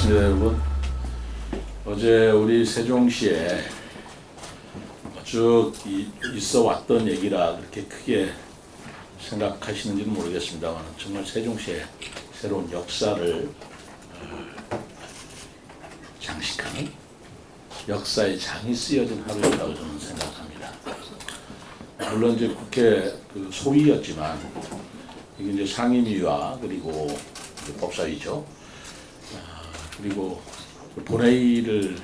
반갑습니다, 여러분. 어제 우리 세종시에 쭉 있어 왔던 얘기라 그렇게 크게 생각하시는지는 모르겠습니다만, 정말 세종시의 새로운 역사를 장식하는 역사의 장이 쓰여진 하루였다고 저는 생각합니다. 물론 이제 국회 소위였지만 이게 이제 상임위와 그리고 이제 법사위죠. 그리고 본회의를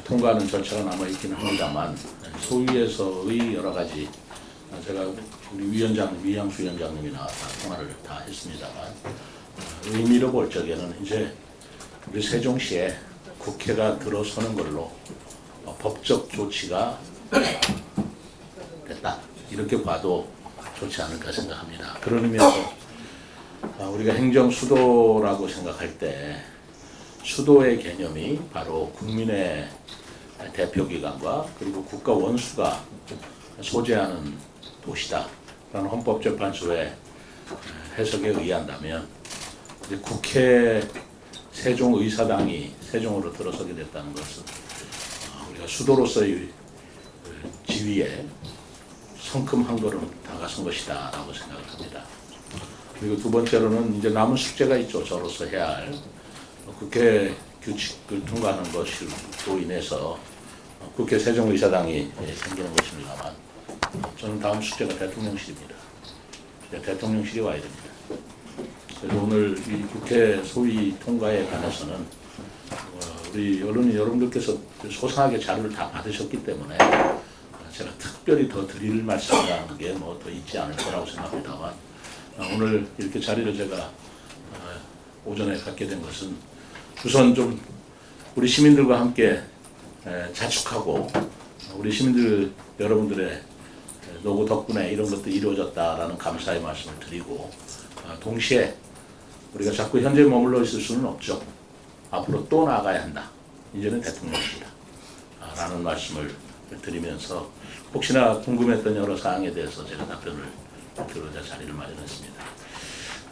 통과하는 절차가 남아 있기는 합니다만, 소위에서의 여러 가지 제가 우리 위원장 위양수 위원장님이나 다 통화를 다 했습니다만, 의미로 볼 적에는 이제 우리 세종시에 국회가 들어서는 걸로 법적 조치가 됐다, 이렇게 봐도 좋지 않을까 생각합니다. 그런 의미에서 우리가 행정 수도라고 생각할 때 수도의 개념이 바로 국민의 대표기관과 그리고 국가 원수가 소재하는 도시다라는 헌법재판소의 해석에 의한다면, 이제 국회 세종의사당이 세종으로 들어서게 됐다는 것은 우리가 수도로서의 지위에 성큼 한 걸음 다가선 것이다 라고 생각을 합니다. 그리고 두 번째로는 이제 남은 숙제가 있죠. 저로서 해야 할 국회 규칙을 통과하는 것으로 인해서 국회 세종의사당이 생기는 것입니다만, 저는 다음 숙제가 대통령실입니다. 대통령실이 와야 됩니다. 그래서 오늘 이 국회 소위 통과에 관해서는 우리 여러분들께서 소상하게 자료를 다 받으셨기 때문에 제가 특별히 더 드릴 말씀이라는 게 뭐 더 있지 않을 거라고 생각합니다만, 오늘 이렇게 자리를 제가 오전에 갖게 된 것은 우선 좀 우리 시민들과 함께 자축하고 우리 시민들 여러분들의 노고 덕분에 이런 것도 이루어졌다라는 감사의 말씀을 드리고, 동시에 우리가 자꾸 현재 머물러 있을 수는 없죠. 앞으로 또 나아가야 한다. 이제는 대통령이다 라는 말씀을 드리면서, 혹시나 궁금했던 여러 사항에 대해서 제가 답변을 드리고자 자리를 마련했습니다.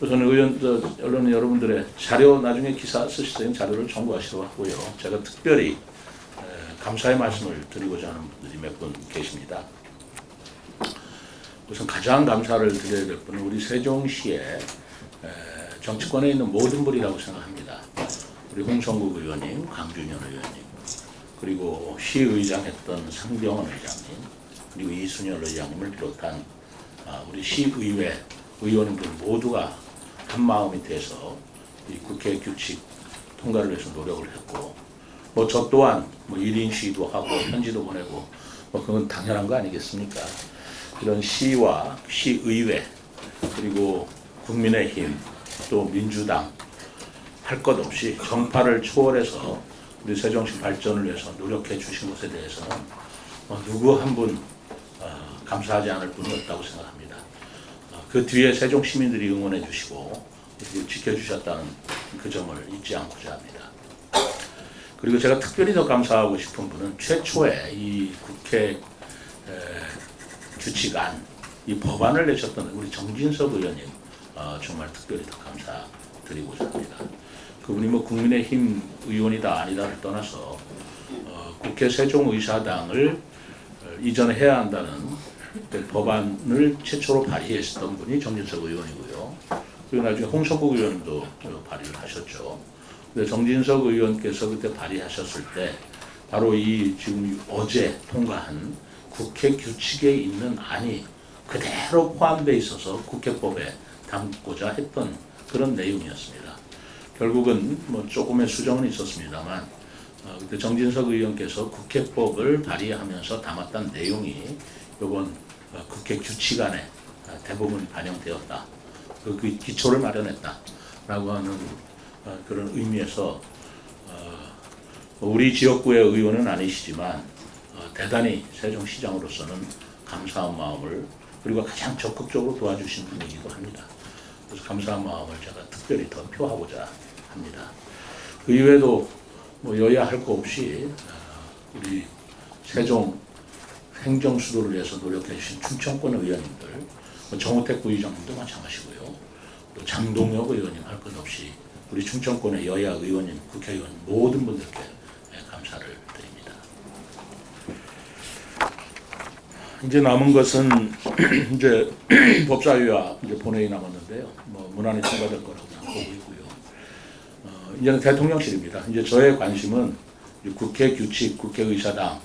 우선 언론 여러분들의 자료, 나중에 기사 쓰실 때는 자료를 첨부하시도록 하고요. 제가 특별히 감사의 말씀을 드리고자 하는 분들이 몇 분 계십니다. 우선 가장 감사를 드려야 될 분은 우리 세종시의 정치권에 있는 모든 분이라고 생각합니다. 우리 홍성국 의원님, 강준현 의원님, 그리고 시의장 했던 상병원 의장님, 그리고 이순열 의장님을 비롯한 우리 시의회 의원님들 모두가 한 마음이 돼서 이 국회 규칙 통과를 위해서 노력을 했고, 뭐 저 또한 뭐 1인 시위도 하고 편지도 보내고 뭐 그건 당연한 거 아니겠습니까? 이런 시와 시의회 그리고 국민의힘 또 민주당 할 것 없이 정파를 초월해서 우리 세종시 발전을 위해서 노력해 주신 것에 대해서는 누구 한 분 감사하지 않을 분이 없다고 생각합니다. 그 뒤에 세종 시민들이 응원해 주시고 지켜주셨다는 그 점을 잊지 않고자 합니다. 그리고 제가 특별히 더 감사하고 싶은 분은 최초에 이 국회 규칙안, 이 법안을 내셨던 우리 정진석 의원님, 정말 특별히 더 감사드리고자 합니다. 그분이 뭐 국민의힘 의원이다 아니다를 떠나서 국회 세종의사당을 이전에 해야 한다는 법안을 최초로 발의했었던 분이 정진석 의원이고요. 그리고 나중에 홍성국 의원도 발의를 하셨죠. 근데 정진석 의원께서 그때 발의하셨을 때 바로 이 지금 어제 통과한 국회 규칙에 있는 안이 그대로 포함되어 있어서 국회법에 담고자 했던 그런 내용이었습니다. 결국은 뭐 조금의 수정은 있었습니다만, 그때 정진석 의원께서 국회법을 발의하면서 담았던 내용이 이번 국회 규칙안에 대부분 반영되었다. 그 기초를 마련했다라고 하는 그런 의미에서 우리 지역구의 의원은 아니시지만 대단히 세종시장으로서는 감사한 마음을, 그리고 가장 적극적으로 도와주신 분이기도 합니다. 그래서 감사한 마음을 제가 특별히 더 표하고자 합니다. 그 이외에도 뭐 여야 할 거 없이 우리 세종 행정 수도를 위해서 노력해 주신 충청권 의원님들, 정우택 부의장님도 마찬가지고요. 또 장동혁 의원님 할 것 없이 우리 충청권의 여야 의원님, 국회의원 모든 분들께 감사를 드립니다. 이제 남은 것은 이제 법사위와 이제 본회의 남았는데요. 뭐 무난히 통과될 거라고 보고 있고요. 이제는 대통령실입니다. 이제 저의 관심은 국회 규칙, 국회의사당,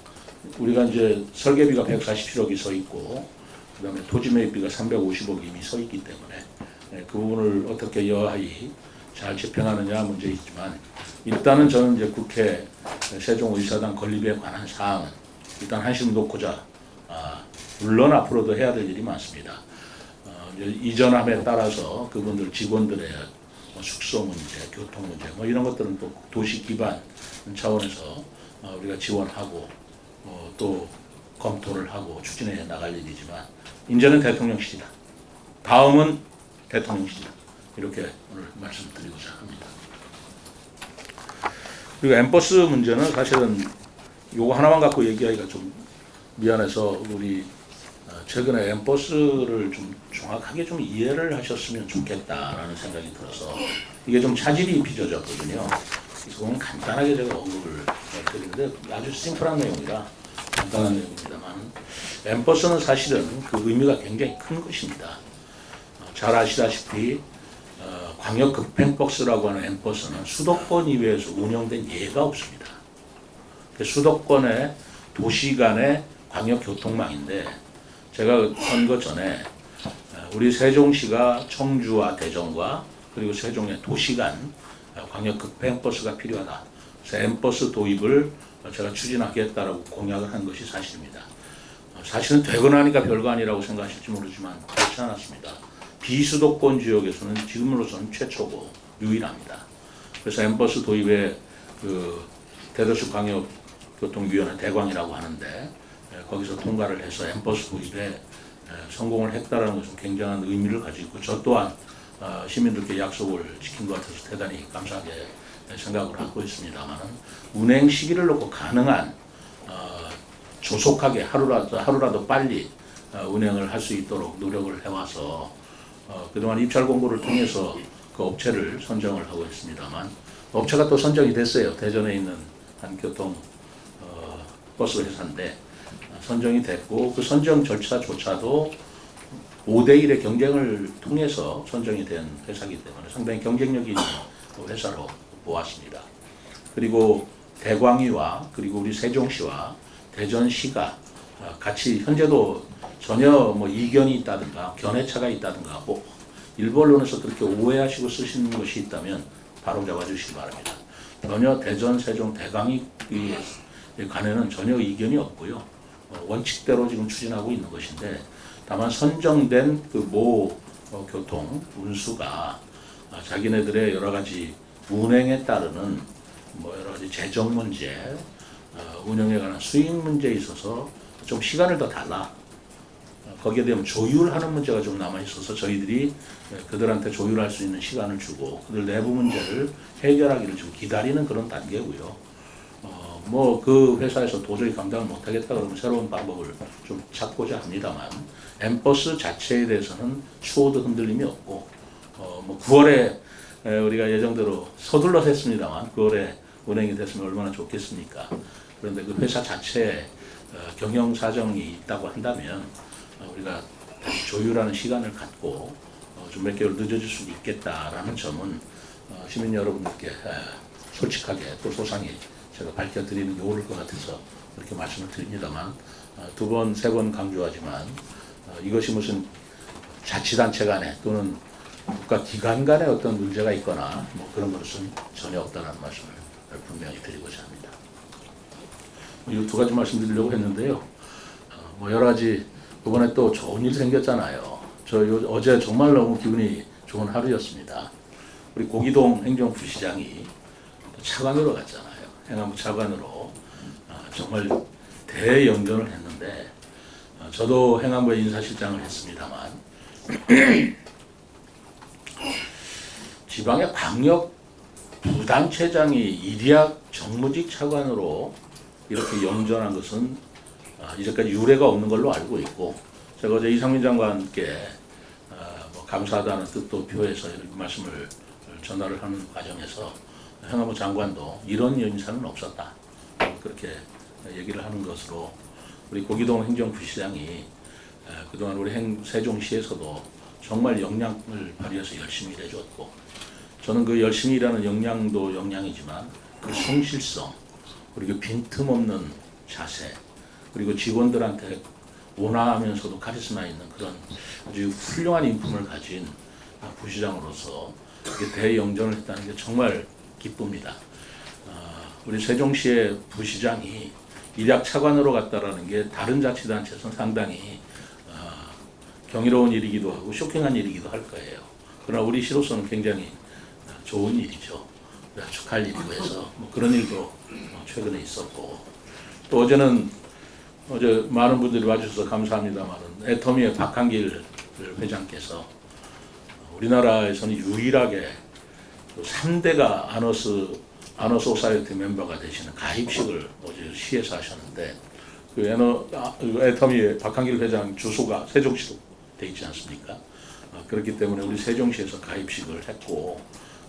우리가 이제 설계비가 147억이 서 있고, 그다음에 토지 매입비가 350억이 이미 서 있기 때문에 그 부분을 어떻게 여하이 잘 집행하느냐 문제이지만, 일단은 저는 이제 국회 세종의사당 건립에 관한 사항은 일단 한심 놓고자, 물론 앞으로도 해야 될 일이 많습니다. 이제 이전함에 따라서 그분들 직원들의 숙소 문제, 교통 문제, 뭐 이런 것들은 또 도시 기반 차원에서 우리가 지원하고 또 검토를 하고 추진해 나갈 일이지만, 이제는 대통령실이다. 다음은 대통령실이다. 이렇게 오늘 말씀드리고자 합니다. 그리고 엠버스 문제는 사실은 요거 하나만 갖고 얘기하기가 좀 미안해서, 우리 최근에 엠버스를 좀 정확하게 좀 이해를 하셨으면 좋겠다라는 생각이 들어서 이게 좀 차질이 빚어졌거든요. 그래서 오늘 간단하게 제가 언급을 드리는데, 아주 심플한 내용이라 간단한 내용입니다만, 엠버스는 사실은 그 의미가 굉장히 큰 것입니다. 잘 아시다시피 광역 급행버스라고 하는 엠버스는 수도권 이외에서 운영된 예가 없습니다. 수도권의 도시 간의 광역 교통망인데, 제가 선거 전에 우리 세종시가 청주와 대전과 그리고 세종의 도시 간 광역 급행버스가 필요하다. 그래서 엠버스 도입을 제가 추진하겠다라고 공약을 한 것이 사실입니다. 사실은 되거나 하니까 별거 아니라고 생각하실지 모르지만 그렇지 않았습니다. 비수도권 지역에서는 지금으로서는 최초고 유일합니다. 그래서 엠버스 도입에 그 대도시 광역교통위원회 대광이라고 하는데, 거기서 통과를 해서 엠버스 도입에 성공을 했다는 것은 굉장한 의미를 가지고 있고, 저 또한 시민들께 약속을 지킨 것 같아서 대단히 감사하게 생각을 하고 있습니다만, 운행 시기를 놓고 가능한 조속하게 하루라도 빨리 운행을 할 수 있도록 노력을 해와서 그동안 입찰 공고를 통해서 그 업체를 선정을 하고 있습니다만, 업체가 또 선정이 됐어요. 대전에 있는 한 교통 버스 회사인데 선정이 됐고, 그 선정 절차조차도 5대1의 경쟁을 통해서 선정이 된 회사이기 때문에 상당히 경쟁력이 있는 회사로 보았습니다. 그리고 대광위와 그리고 우리 세종시와 대전시가 같이 현재도 전혀 뭐 이견이 있다든가 견해차가 있다든가, 뭐 일부 언론에서 그렇게 오해하시고 쓰시는 것이 있다면 바로 잡아주시기 바랍니다. 전혀 대전, 세종, 대광위에 관해는 전혀 이견이 없고요. 원칙대로 지금 추진하고 있는 것인데, 다만 선정된 그 모 교통 운수가 자기네들의 여러 가지 운행에 따르는 뭐 여러 가지 재정 문제, 운영에 관한 수익 문제에 있어서 좀 시간을 더 달라. 거기에 대한 조율하는 문제가 좀 남아 있어서 저희들이 그들한테 조율할 수 있는 시간을 주고 그들 내부 문제를 해결하기를 좀 기다리는 그런 단계고요. 뭐 그 회사에서 도저히 감당을 못하겠다 그러면 새로운 방법을 좀 찾고자 합니다만, 엠버스 자체에 대해서는 추호도 흔들림이 없고, 뭐 9월에 우리가 예정대로 서둘러서 했습니다만 9월에 운행이 됐으면 얼마나 좋겠습니까? 그런데 그 회사 자체에 경영 사정이 있다고 한다면 우리가 조율하는 시간을 갖고 좀 몇 개월 늦어질 수도 있겠다라는 점은 시민 여러분들께 솔직하게 또 소상히 제가 밝혀드리는 게 옳을 것 같아서 그렇게 말씀을 드립니다만, 두 번, 세 번 강조하지만 이것이 무슨 자치단체 간에 또는 국가 기관 간에 어떤 문제가 있거나 뭐 그런 것은 전혀 없다는 말씀을 분명히 드리고자 합니다. 이 두 가지 말씀드리려고 했는데요. 뭐 여러 가지 이번에 또 좋은 일 생겼잖아요. 어제 정말 너무 기분이 좋은 하루였습니다. 우리 고기동 행정부시장이 차관으로 갔잖아요. 행안부 차관으로 정말 대연변을 했는데, 저도 행안부의 인사실장을 했습니다만 지방의 광역 부단체장이 이리학 정무직 차관으로 이렇게 영전한 것은 이제까지 유례가 없는 걸로 알고 있고, 제가 어제 이상민 장관께 뭐 감사하다는 뜻도 표해서 이렇게 말씀을 전화를 하는 과정에서 행안부 장관도 이런 인사는 없었다. 그렇게 얘기를 하는 것으로 우리 고기동 행정부시장이 그동안 우리 세종시에서도 정말 역량을 발휘해서 열심히 일해줬고, 저는 그 열심히 일하는 역량도 역량이지만 그 성실성, 그리고 빈틈없는 자세, 그리고 직원들한테 온화하면서도 카리스마 있는 그런 아주 훌륭한 인품을 가진 부시장으로서 대영전을 했다는 게 정말 기쁩니다. 우리 세종시의 부시장이 일약 차관으로 갔다라는 게 다른 자치단체에서는 상당히 경이로운 일이기도 하고 쇼킹한 일이기도 할 거예요. 그러나 우리 시로서는 굉장히 좋은 일이죠. 축하할 일이고 해서 그런 일도 최근에 있었고, 또 어제 많은 분들이 와주셔서 감사합니다만은 애터미의 박한길 회장께서 우리나라에서는 유일하게 3대가 아너 소사이어티 멤버가 되시는 가입식을 어제 시에서 하셨는데, 그 애터미의 박한길 회장 주소가 세종시로 돼 있지 않습니까? 그렇기 때문에 우리 세종시에서 가입식을 했고,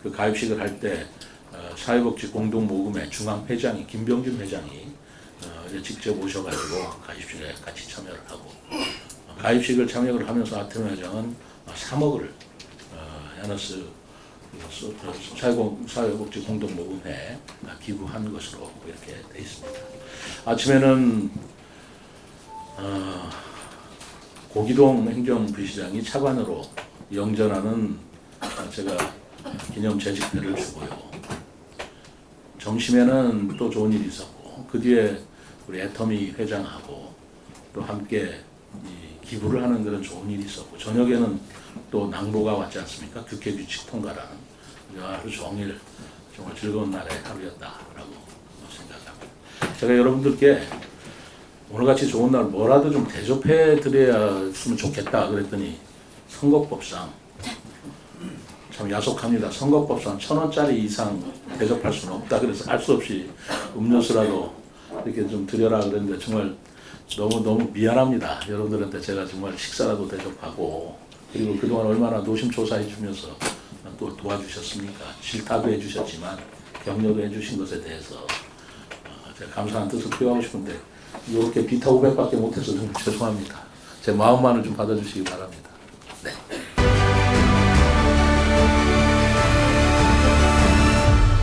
그 가입식을 할 때 사회복지 공동모금회 중앙회장이 김병준 회장이 직접 오셔가지고 가입식에 같이 참여를 하고, 가입식을 참여를 하면서 아태미 회장은 3억을 야너스 사회복지 공동모금회에 기부한 것으로 이렇게 돼 있습니다. 아침에는 고기동 행정부시장이 차관으로 영전하는 제가 기념 재직회를 주고요. 점심에는 또 좋은 일이 있었고, 그 뒤에 우리 애터미 회장하고 또 함께 기부를 하는 그런 좋은 일이 있었고, 저녁에는 또 낭보가 왔지 않습니까? 국회 규칙 통과라는 하루 종일 정말 즐거운 날의 하루였다라고 생각합니다. 제가 여러분들께 오늘같이 좋은 날 뭐라도 좀 대접해 드려야으면 좋겠다 그랬더니, 선거법상 참 야속합니다. 선거법상 1,000원짜리 이상 대접할 수는 없다. 그래서 할 수 없이 음료수라도 이렇게 좀 드려라 그랬는데, 정말 너무 미안합니다. 여러분들한테 제가 정말 식사라도 대접하고, 그리고 그동안 얼마나 노심초사해 주면서 또 도와주셨습니까? 질타도 해주셨지만 격려도 해주신 것에 대해서 제가 감사한 뜻을 표하고 싶은데, 이렇게 비타 500밖에 못해서 좀 죄송합니다. 제 마음만을 좀 받아주시기 바랍니다. 네.